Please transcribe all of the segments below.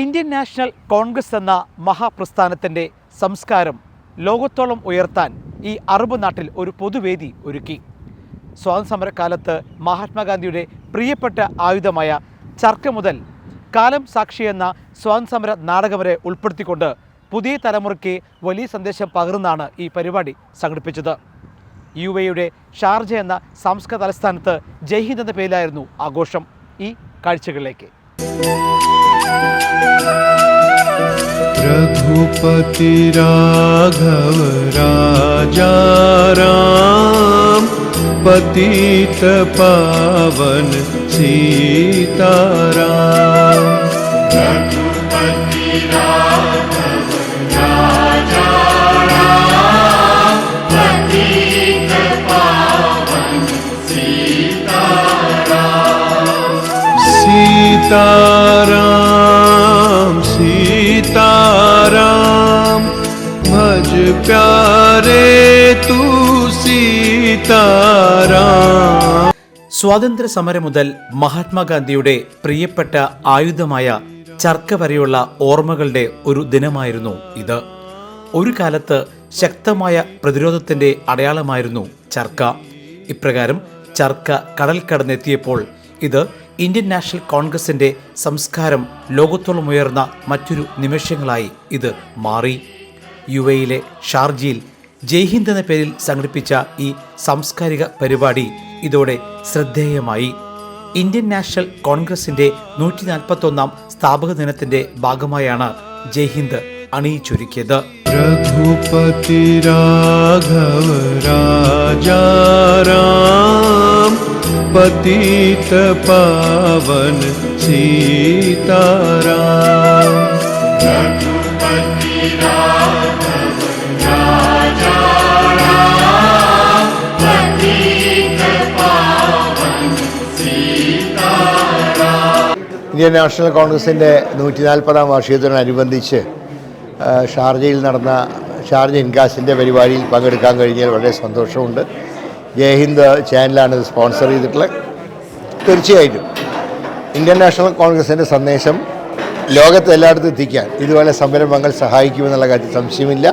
Indian national Congress എന്ന മഹാപ്രസ്ഥാനത്തിൻ്റെ സംസ്കാരം ലോകത്തോളം ഉയർത്താൻ ഈ അറബ് നാട്ടിൽ ഒരു പൊതുവേദി ഒരുക്കി. സ്വാതന്ത്ര്യസമരകാലത്ത് മഹാത്മാഗാന്ധിയുടെ പ്രിയപ്പെട്ട ആയുധമായ ചർക്ക മുതൽ കാലം സാക്ഷി എന്ന സ്വാതന്ത്ര്യസമര നാടകം വരെ ഉൾപ്പെടുത്തിക്കൊണ്ട് പുതിയ തലമുറയ്ക്ക് വലിയ സന്ദേശം പകർന്നാണ് ഈ പരിപാടി സംഘടിപ്പിച്ചത്. UAE ഷാർജ എന്ന സാംസ്കാരിക തലസ്ഥാനത്ത് ജയ്ഹിന്ദ് എന്ന പേരിലായിരുന്നു ആഘോഷം. ഈ കാഴ്ചകളിലേക്ക്. रघुपति राघव राजा राम पतित पावन सीताराम। रघुपति राघव राजा राम पतित पावन सीताराम। सीताराम सीताराम भज प्यारे तू सीताराम. സ്വാതന്ത്ര്യ സമരം മുതൽ മഹാത്മാഗാന്ധിയുടെ പ്രിയപ്പെട്ട ആയുധമായ ചർക്ക വരെയുള്ള ഓർമ്മകളുടെ ഒരു ദിനമായിരുന്നു ഇത്. ഒരു കാലത്ത് ശക്തമായ പ്രതിരോധത്തിന്റെ അടയാളമായിരുന്നു ചർക്ക. ഇപ്രകാരം ചർക്ക കടൽ കടന്നെത്തിയപ്പോൾ ഇത് ഇന്ത്യൻ നാഷണൽ കോൺഗ്രസിന്റെ സംസ്കാരം ലോകത്തോളം ഉയർന്ന മറ്റൊരു നിമിഷങ്ങളായി ഇത് മാറി. UAE ഷാർജയിൽ ജയ്ഹിന്ദ് എന്ന പേരിൽ സംഘടിപ്പിച്ച ഈ സാംസ്കാരിക പരിപാടി ഇതോടെ ശ്രദ്ധേയമായി. ഇന്ത്യൻ നാഷണൽ കോൺഗ്രസിന്റെ 141 സ്ഥാപക ദിനത്തിന്റെ ഭാഗമായാണ് ജയ്ഹിന്ദ് അണിയിച്ചൊരുക്കിയത്. രഘുപതി രാഘവ രാജാ രാം पतित पावन सीताराम। रघुपति राघव राजा राम पतित पावन सीताराम. ഇന്ത്യൻ നാഷണൽ കോൺഗ്രസിൻ്റെ 140-ാം വാർഷികത്തോടനുബന്ധിച്ച് ഷാർജയിൽ നടന്ന ഷാർജ ഇൻകാസിൻ്റെ പരിപാടിയിൽ പങ്കെടുക്കാൻ കഴിഞ്ഞാൽ വളരെ സന്തോഷമുണ്ട്. ജയ്ഹിന്ദ് ചാനലാണ് ഇത് സ്പോൺസർ ചെയ്തിട്ടുള്ളത്. തീർച്ചയായിട്ടും ഇന്ത്യൻ നാഷണൽ കോൺഗ്രസിൻ്റെ സന്ദേശം ലോകത്ത് എല്ലായിടത്തും എത്തിക്കാൻ ഇതുപോലെ സംരംഭങ്ങൾ സഹായിക്കുമെന്നുള്ള കാര്യത്തിൽ സംശയമില്ല.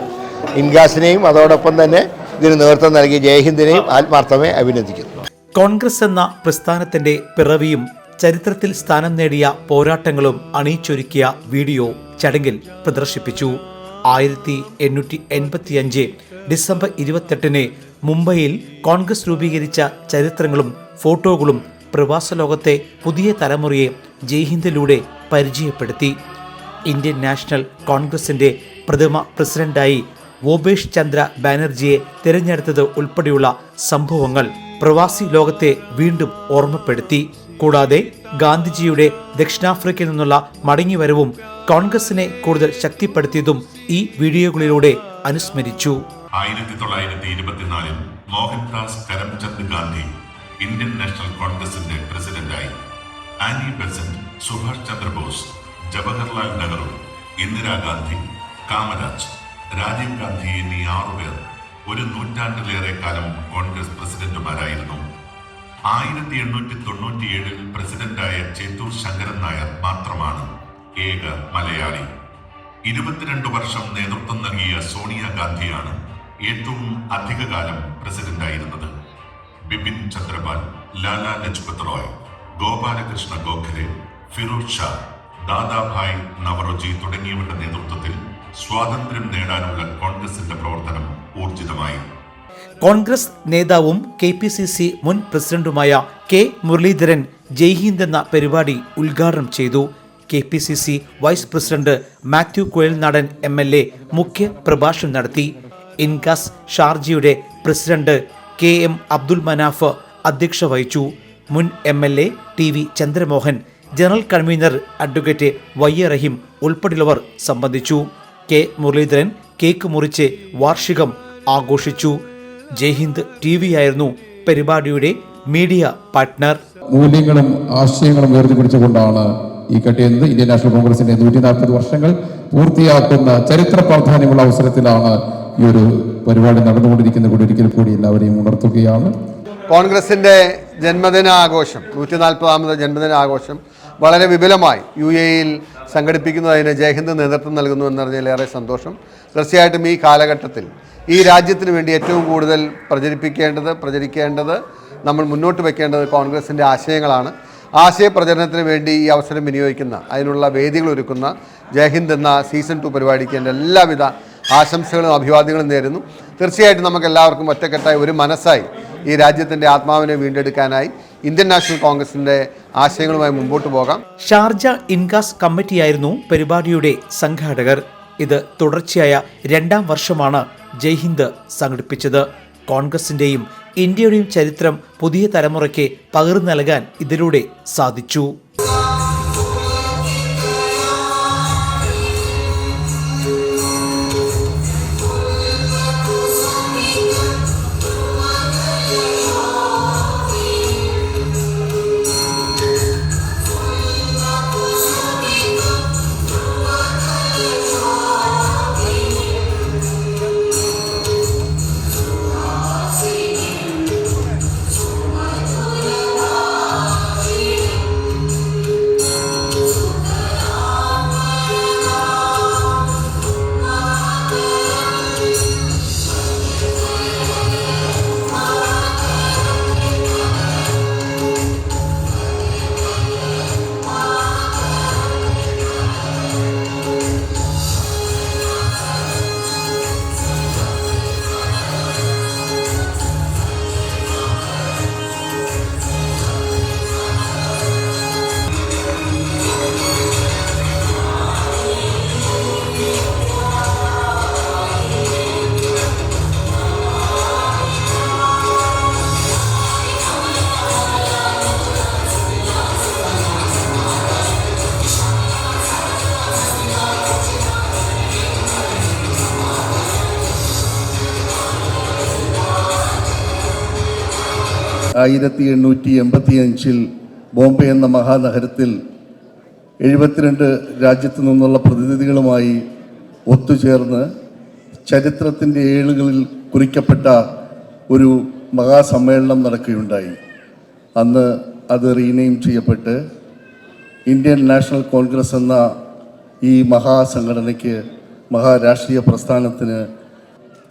ഇൻഗാസിനെയും അതോടൊപ്പം തന്നെ ഇതിന് നേതൃത്വം നൽകിയ ജയ്ഹിന്ദിനെയും ആത്മാർത്ഥമായി അഭിനന്ദിക്കുന്നു. കോൺഗ്രസ് എന്ന പ്രസ്ഥാനത്തിന്റെ പിറവിയും ചരിത്രത്തിൽ സ്ഥാനം നേടിയ പോരാട്ടങ്ങളും അണിയിച്ചൊരുക്കിയ വീഡിയോ ചടങ്ങിൽ പ്രദർശിപ്പിച്ചു. 1885 ഡിസംബർ 28 മുംബൈയിൽ കോൺഗ്രസ് രൂപീകരിച്ച ചരിത്രങ്ങളും ഫോട്ടോകളും പ്രവാസ ലോകത്തെ പുതിയ തലമുറയെ ജയ്ഹിന്ദിലൂടെ പരിചയപ്പെടുത്തി. ഇന്ത്യൻ നാഷണൽ കോൺഗ്രസിന്റെ പ്രഥമ പ്രസിഡന്റായി വോബേഷ് ചന്ദ്ര ബാനർജിയെ തിരഞ്ഞെടുത്തത് ഉൾപ്പെടെയുള്ള സംഭവങ്ങൾ പ്രവാസി ലോകത്തെ വീണ്ടും ഓർമ്മപ്പെടുത്തി. കൂടാതെ ഗാന്ധിജിയുടെ ദക്ഷിണാഫ്രിക്കയിൽ നിന്നുള്ള മടങ്ങിവരവും കോൺഗ്രസിനെ കൂടുതൽ ശക്തിപ്പെടുത്തിയതും ഈ വീഡിയോകളിലൂടെ അനുസ്മരിച്ചു. 1924 മോഹൻദാസ് കരംചന്ദ് ഗാന്ധി ഇന്ത്യൻ നാഷണൽ കോൺഗ്രസിന്റെ പ്രസിഡന്റായി. ആനി ബെസന്റ്, സുഭാഷ് ചന്ദ്രബോസ്, ജവഹർലാൽ നെഹ്റു, ഇന്ദിരാഗാന്ധി, കാമരാജ്, രാജീവ് ഗാന്ധി എന്നീ 6 പേർ ഒരു നൂറ്റാണ്ടിലേറെ കാലം കോൺഗ്രസ് പ്രസിഡന്റുമാരായിരുന്നു. 1897 പ്രസിഡന്റായ ചേത്തൂർ ശങ്കരൻ നായർ മാത്രമാണ് ഏക മലയാളി. 22 വർഷം നേതൃത്വം നൽകിയ സോണിയാഗാന്ധിയാണ് ഏറ്റവും അധികകാലം പ്രസിഡന്റായിരുന്നത്. ബിപിൻ ചന്ദ്രപാൽ, ലാലാ ലജ്പത് റോയ്, ഗോപാലകൃഷ്ണ ഗോഖലെ, ഫിറോസ് ഷാ, ദാദാഭായ് നവറോജി തുടങ്ങിയവരുടെ നേതൃത്വത്തിൽ സ്വാതന്ത്ര്യം നേടാനുള്ള കോൺഗ്രസിന്റെ പ്രവർത്തനം ഊർജിതമായി. കോൺഗ്രസ് നേതാവും KPCC മുൻ പ്രസിഡന്റുമായ K. മുരളീധരൻ ജയ്ഹിന്ദ് എന്ന പരിപാടി ഉദ്ഘാടനം ചെയ്തു. KPCC vice president Mathew Kuzhalnadan MLA മുഖ്യ പ്രഭാഷണം നടത്തി. ഇൻകാസ് ഷാർജയുടെ പ്രസിഡന്റ് KM അബ്ദുൽ മനാഫ് അധ്യക്ഷ വഹിച്ചു. മുൻ MLA TV Chandramohan, general convener advocate YA Rahim ഉൾപ്പെടെയുള്ളവർ സംബന്ധിച്ചു. K. മുരളീധരൻ കേക്ക് മുറിച്ച് വാർഷികം ആഘോഷിച്ചു. ജയ്ഹിന്ദ് TV ആയിരുന്നു പരിപാടിയുടെ മീഡിയ പാർട്ട്ണർ. മൂല്യങ്ങളും ആശയങ്ങളും ഉയർത്തിപ്പിടിച്ചുകൊണ്ടാണ് ഈ കെട്ടിയത്. ഇന്ത്യൻ നാഷണൽ കോൺഗ്രസിന്റെ 140 വർഷങ്ങൾ പൂർത്തിയാക്കുന്ന ചരിത്ര പ്രാധാന്യമുള്ള അവസരത്തിലാണ് ഈ ഒരു പരിപാടി നടന്നുകൊണ്ടിരിക്കുന്ന കൂടി ഒരിക്കൽ കൂടി എല്ലാവരെയും ഉണർത്തുകയാണ്. കോൺഗ്രസിന്റെ ജന്മദിനാഘോഷം 140ാമത് ജന്മദിനാഘോഷം വളരെ വിപുലമായി UAE-യിൽ സംഘടിപ്പിക്കുന്നതിന് ജയ്ഹിന്ദ് നേതൃത്വം നൽകുന്നു എന്നറിഞ്ഞതിൽ ഏറെ സന്തോഷം. തീർച്ചയായിട്ടും ഈ കാലഘട്ടത്തിൽ ഈ രാജ്യത്തിന് വേണ്ടി ഏറ്റവും കൂടുതൽ പ്രചരിക്കേണ്ടത് നമ്മൾ മുന്നോട്ട് വയ്ക്കേണ്ടത് കോൺഗ്രസിൻ്റെ ആശയങ്ങളാണ്. ആശയപ്രചരണത്തിന് വേണ്ടി ഈ അവസരം വിനിയോഗിക്കുന്ന, അതിനുള്ള വേദികൾ ഒരുക്കുന്ന ജയ്ഹിന്ദ് എന്ന സീസൺ 2 പരിപാടിക്ക് എൻ്റെ എല്ലാവിധ ആശംസകളും അഭിവാദ്യങ്ങളും നേരുന്നു. തീർച്ചയായിട്ടും നമുക്ക് എല്ലാവർക്കും ഒറ്റക്കെട്ടായി ഒരു മനസ്സായി ഈ രാജ്യത്തിൻ്റെ ആത്മാവിനെ വീണ്ടെടുക്കാനായി ഇന്ത്യൻ നാഷണൽ കോൺഗ്രസിൻ്റെ ആശയങ്ങളുമായി മുമ്പോട്ട് പോകാം. ഷാർജ ഇൻകാസ് കമ്മിറ്റിയായിരുന്നു പരിപാടിയുടെ സംഘാടകർ. ഇത് തുടർച്ചയായ 2ാം വർഷമാണ് ജയ്ഹിന്ദ് സംഘടിപ്പിച്ചത്. കോൺഗ്രസിന്റെയും ഇന്ത്യയുടെയും ചരിത്രം പുതിയ തലമുറയ്ക്ക് പകർന്നു നൽകാൻ ഇതിലൂടെ സാധിച്ചു. ബോംബെ എന്ന മഹാനഗരത്തിൽ 72 രാജ്യത്തു നിന്നുള്ള പ്രതിനിധികളുമായി ഒത്തുചേർന്ന് ചരിത്രത്തിൻ്റെ ഏളുകളിൽ കുറിക്കപ്പെട്ട ഒരു മഹാസമ്മേളനം നടക്കുകയുണ്ടായി. അന്ന് അത് റീനെയിം ചെയ്യപ്പെട്ട് ഇന്ത്യൻ നാഷണൽ കോൺഗ്രസ് എന്ന ഈ മഹാസംഘടനയ്ക്ക്, മഹാരാഷ്ട്രീയ പ്രസ്ഥാനത്തിന്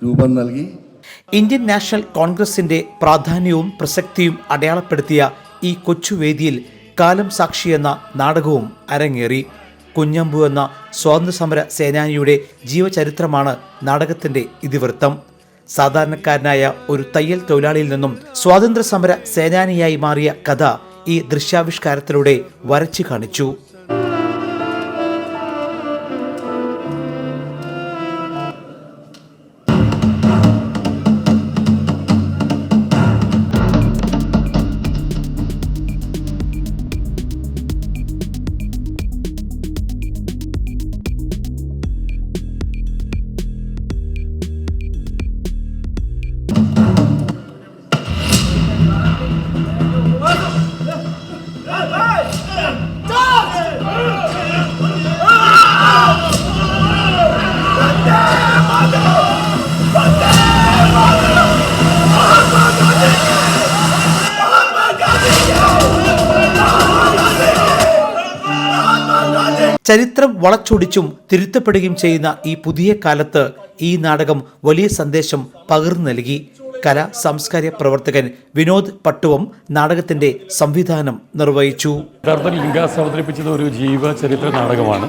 രൂപം നൽകി. ഇന്ത്യൻ നാഷണൽ കോൺഗ്രസിന്റെ പ്രാധാന്യവും പ്രസക്തിയും അടയാളപ്പെടുത്തിയ ഈ കൊച്ചുവേദിയിൽ കാലം സാക്ഷി എന്ന നാടകവും അരങ്ങേറി. കുഞ്ഞമ്പു എന്ന സ്വാതന്ത്ര്യസമര സേനാനിയുടെ ജീവചരിത്രമാണ് നാടകത്തിന്റെ ഇതിവൃത്തം. സാധാരണക്കാരനായ ഒരു തയ്യൽ തൊഴിലാളിയിൽ നിന്നും സ്വാതന്ത്ര്യസമര സേനാനിയായി മാറിയ കഥ ഈ ദൃശ്യാവിഷ്കാരത്തിലൂടെ വരച്ചു കാണിച്ചു. ചരിത്രം വളച്ചൊടിച്ചും തിരുത്തപ്പെടുകയും ചെയ്യുന്ന ഈ പുതിയ കാലത്ത് ഈ നാടകം വലിയ സന്ദേശം പകർന്നു നൽകി. കലാ സാംസ്കാരിക പ്രവർത്തകൻ വിനോദ് പട്ടുവം നാടകത്തിന്റെ സംവിധാനം നിർവഹിച്ചു. ഇൻകാസ് അവതരിപ്പിച്ചത് ഒരു ജീവചരിത്ര നാടകമാണ്.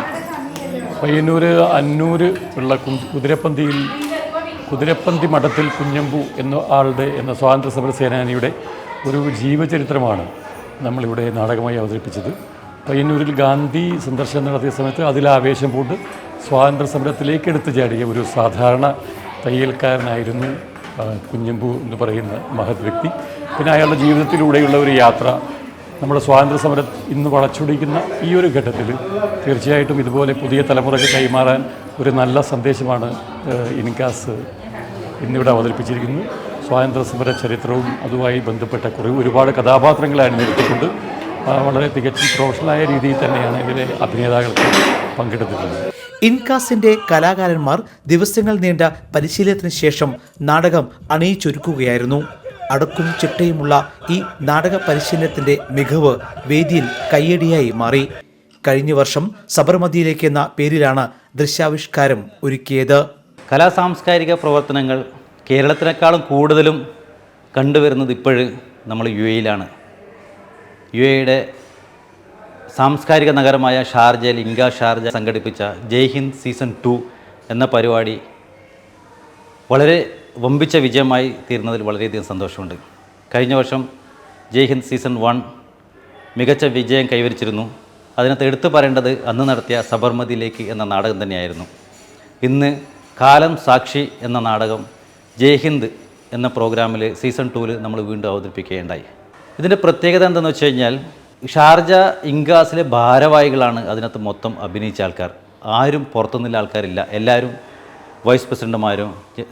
പയ്യന്നൂർ അന്നൂർ ഉള്ള കുതിരപ്പന്തി മഠത്തിൽ കുഞ്ഞമ്പു എന്ന സ്വാതന്ത്ര്യ സമര സേനാനിയുടെ ഒരു ജീവചരിത്രമാണ് നമ്മളിവിടെ നാടകമായി അവതരിപ്പിച്ചത്. പയ്യന്നൂരിൽ ഗാന്ധി സന്ദർശനം നടത്തിയ സമയത്ത് അതിലാവേശം പൂണ്ട് സ്വാതന്ത്ര്യ സമരത്തിലേക്ക് എടുത്തു ചാടിയ ഒരു സാധാരണ തയ്യൽക്കാരനായിരുന്നു കുഞ്ഞമ്പു എന്ന് പറയുന്ന മഹത് വ്യക്തി. പിന്നെ അയാളുടെ ജീവിതത്തിലൂടെയുള്ള ഒരു യാത്ര നമ്മുടെ സ്വാതന്ത്ര്യ സമരം ഇന്ന് വളച്ചൊടിക്കുന്ന ഈ ഒരു ഘട്ടത്തിൽ തീർച്ചയായിട്ടും ഇതുപോലെ പുതിയ തലമുറയ്ക്ക് കൈമാറാൻ ഒരു നല്ല സന്ദേശമാണ് ഇൻകാസ് ഇന്നിവിടെ അവതരിപ്പിച്ചിരിക്കുന്നത്. സ്വാതന്ത്ര്യ സമര ചരിത്രവും അതുമായി ബന്ധപ്പെട്ട ഒരുപാട് കഥാപാത്രങ്ങളെ അണിനിരത്തിക്കൊണ്ട് വളരെ തികച്ചും പ്രൊഫഷണലായ രീതിയിൽ തന്നെയാണ് ഇതിലെ അഭിനേതാക്കൾക്ക് പങ്കെടുത്തിട്ടുള്ളത്. ഇൻകാസിന്റെ കലാകാരന്മാർ ദിവസങ്ങൾ നീണ്ട പരിശീലനത്തിന് ശേഷം നാടകം അണിയിച്ചൊരുക്കുകയായിരുന്നു. അടക്കും ചിട്ടയുമുള്ള ഈ നാടക പരിശീലനത്തിന്റെ മികവ് വേദിയിൽ കയ്യടിയായി മാറി. കഴിഞ്ഞ വർഷം സബർമതിയിലേക്ക് എന്ന പേരിലാണ് ദൃശ്യാവിഷ്കാരം ഒരുക്കിയത്. കലാസാംസ്കാരിക പ്രവർത്തനങ്ങൾ കേരളത്തിനേക്കാളും കൂടുതലും കണ്ടുവരുന്നത് ഇപ്പോഴും നമ്മൾ UAE-യിലാണ്. UAE-യുടെ സാംസ്കാരിക നഗരമായ ഷാർജയിൽ ഷാർജ സംഘടിപ്പിച്ച ജയ് ഹിന്ദ് സീസൺ 2 എന്ന പരിപാടി വളരെ വമ്പിച്ച വിജയമായി തീർന്നതിൽ വളരെയധികം സന്തോഷമുണ്ട്. കഴിഞ്ഞ വർഷം ജയ് ഹിന്ദ് സീസൺ 1 മികച്ച വിജയം കൈവരിച്ചിരുന്നു. അതിനകത്ത് എടുത്തു പറയേണ്ടത് അന്ന് നടത്തിയ സബർമതിയിലേക്ക് എന്ന നാടകം തന്നെയായിരുന്നു. ഇന്ന് കാലം സാക്ഷി എന്ന നാടകം ജയ് ഹിന്ദ് എന്ന പ്രോഗ്രാമിൽ സീസൺ 2-ൽ നമ്മൾ വീണ്ടും അവതരിപ്പിക്കുകയുണ്ടായി. ഇതിൻ്റെ പ്രത്യേകത എന്താണെന്ന് വെച്ച് കഴിഞ്ഞാൽ ഷാർജ ഇൻഗാസിലെ ഭാരവാഹികളാണ് അതിനകത്ത് മൊത്തം അഭിനയിച്ച ആൾക്കാർ. ആരും പുറത്തുനിന്നുള്ള ആൾക്കാരില്ല. എല്ലാവരും വൈസ് പ്രസിഡന്റുമാരും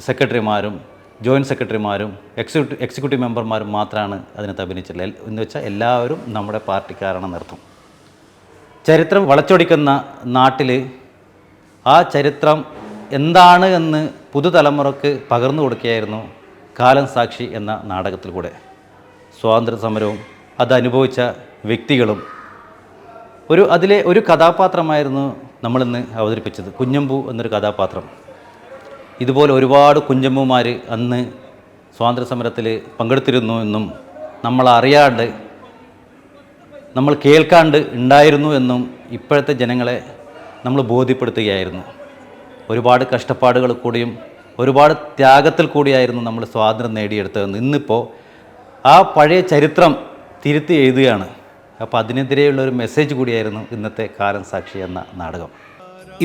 സെക്രട്ടറിമാരും ജോയിൻറ്റ് സെക്രട്ടറിമാരും എക്സിക്യൂട്ടീവ് മെമ്പർമാരും മാത്രമാണ് അതിനകത്ത് അഭിനയിച്ചിട്ടുള്ളത്. എന്ന് വെച്ചാൽ എല്ലാവരും നമ്മുടെ പാർട്ടിക്കാരാണെന്ന് അർത്ഥം. ചരിത്രം വളച്ചൊടിക്കുന്ന നാട്ടിൽ ആ ചരിത്രം എന്താണ് എന്ന് പുതുതലമുറക്ക് പകർന്നു കൊടുക്കുകയായിരുന്നു കാലം സാക്ഷി എന്ന നാടകത്തിലൂടെ. സ്വാതന്ത്ര്യ സമരവും അതനുഭവിച്ച വ്യക്തികളും അതിലെ ഒരു കഥാപാത്രമായിരുന്നു നമ്മളിന്ന് അവതരിപ്പിച്ചത്. കുഞ്ഞമ്പു എന്നൊരു കഥാപാത്രം. ഇതുപോലെ ഒരുപാട് കുഞ്ഞമ്പുമാർ അന്ന് സ്വാതന്ത്ര്യ സമരത്തിൽ പങ്കെടുത്തിരുന്നു എന്നും നമ്മൾ അറിയാണ്ട് നമ്മൾ കേൾക്കാണ്ട് ഉണ്ടായിരുന്നു എന്നും ഇപ്പോഴത്തെ ജനങ്ങളെ നമ്മൾ ബോധ്യപ്പെടുത്തുകയായിരുന്നു. ഒരുപാട് കഷ്ടപ്പാടുകൾ കൂടിയും ഒരുപാട് ത്യാഗത്തിൽ കൂടിയായിരുന്നു നമ്മൾ സ്വാതന്ത്ര്യം നേടിയെടുത്തതെന്ന് ഇന്നിപ്പോൾ ആ പഴയ ചരിത്രം തിരുത്തി എഴുതുകയാണ്. അപ്പോൾ അതിനെതിരെയുള്ള ഒരു മെസ്സേജ് കൂടിയായിരുന്നു ഇന്നത്തെ കാലം സാക്ഷി എന്ന നാടകം.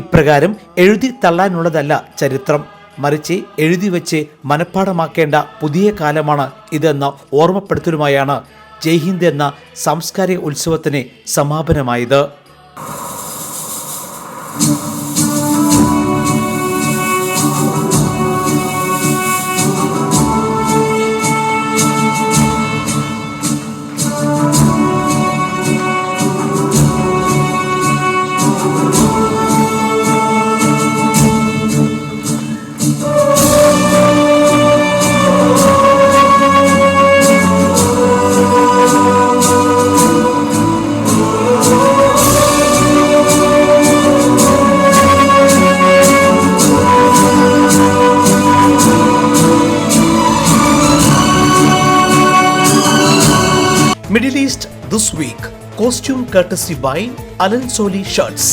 ഇപ്രകാരം എഴുതി തള്ളാനുള്ളതല്ല ചരിത്രം, മറിച്ച് എഴുതി വെച്ച് മനഃപ്പാടമാക്കേണ്ട പുതിയ കാലമാണ് ഇതെന്ന ഓർമ്മപ്പെടുത്തലുമായാണ് ജയ് ഹിന്ദ് എന്ന സാംസ്കാരിക ഉത്സവത്തിന് സമാപനമായത്. Middle East this week. Costume courtesy by Alan Soli Shirts.